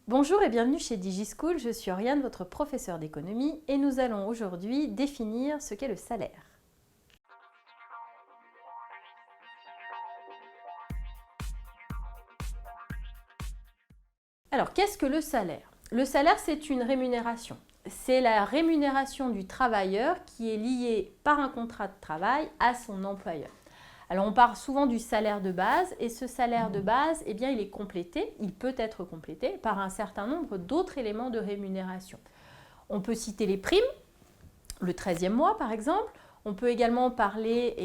Bonjour et bienvenue chez DigiSchool, je suis Oriane, votre professeure d'économie et nous allons aujourd'hui définir ce qu'est le salaire. Alors, qu'est-ce que le salaire? Le salaire, c'est une rémunération. C'est la rémunération du travailleur qui est liée par un contrat de travail à son employeur. Alors, on parle souvent du salaire de base et ce salaire de base, eh bien, il est complété, il peut être complété par un certain nombre d'autres éléments de rémunération. On peut citer les primes, le 13e mois par exemple. On peut également parler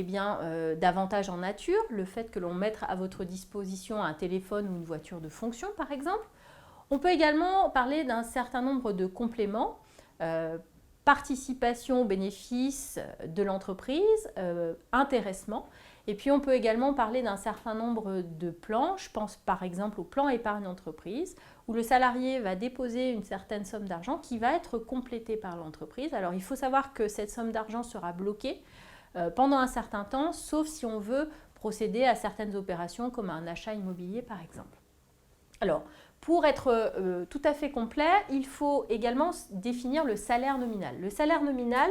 d'avantages en nature, le fait que l'on mette à votre disposition un téléphone ou une voiture de fonction par exemple. On peut également parler d'un certain nombre de compléments, participation aux bénéfices de l'entreprise, intéressement. Et puis on peut également parler d'un certain nombre de plans, je pense par exemple au plan épargne entreprise, où le salarié va déposer une certaine somme d'argent qui va être complétée par l'entreprise. Alors il faut savoir que cette somme d'argent sera bloquée pendant un certain temps, sauf si on veut procéder à certaines opérations comme un achat immobilier par exemple. Alors, pour être tout à fait complet, il faut également définir le salaire nominal. Le salaire nominal,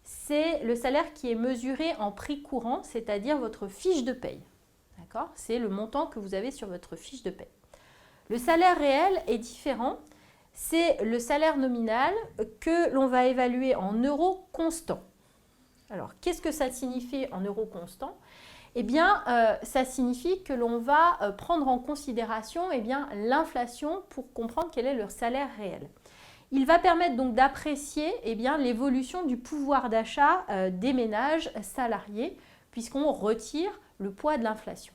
c'est le salaire qui est mesuré en prix courant, c'est-à-dire votre fiche de paye. D'accord ? C'est le montant que vous avez sur votre fiche de paye. Le salaire réel est différent. C'est le salaire nominal que l'on va évaluer en euros constants. Alors, qu'est-ce que ça signifie en euros constants ? Eh bien, ça signifie que l'on va prendre en considération l'inflation pour comprendre quel est leur salaire réel. Il va permettre donc d'apprécier l'évolution du pouvoir d'achat des ménages salariés puisqu'on retire le poids de l'inflation.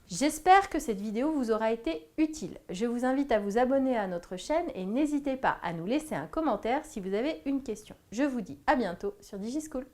J'espère que cette vidéo vous aura été utile. Je vous invite à vous abonner à notre chaîne et n'hésitez pas à nous laisser un commentaire si vous avez une question. Je vous dis à bientôt sur DigiSchool.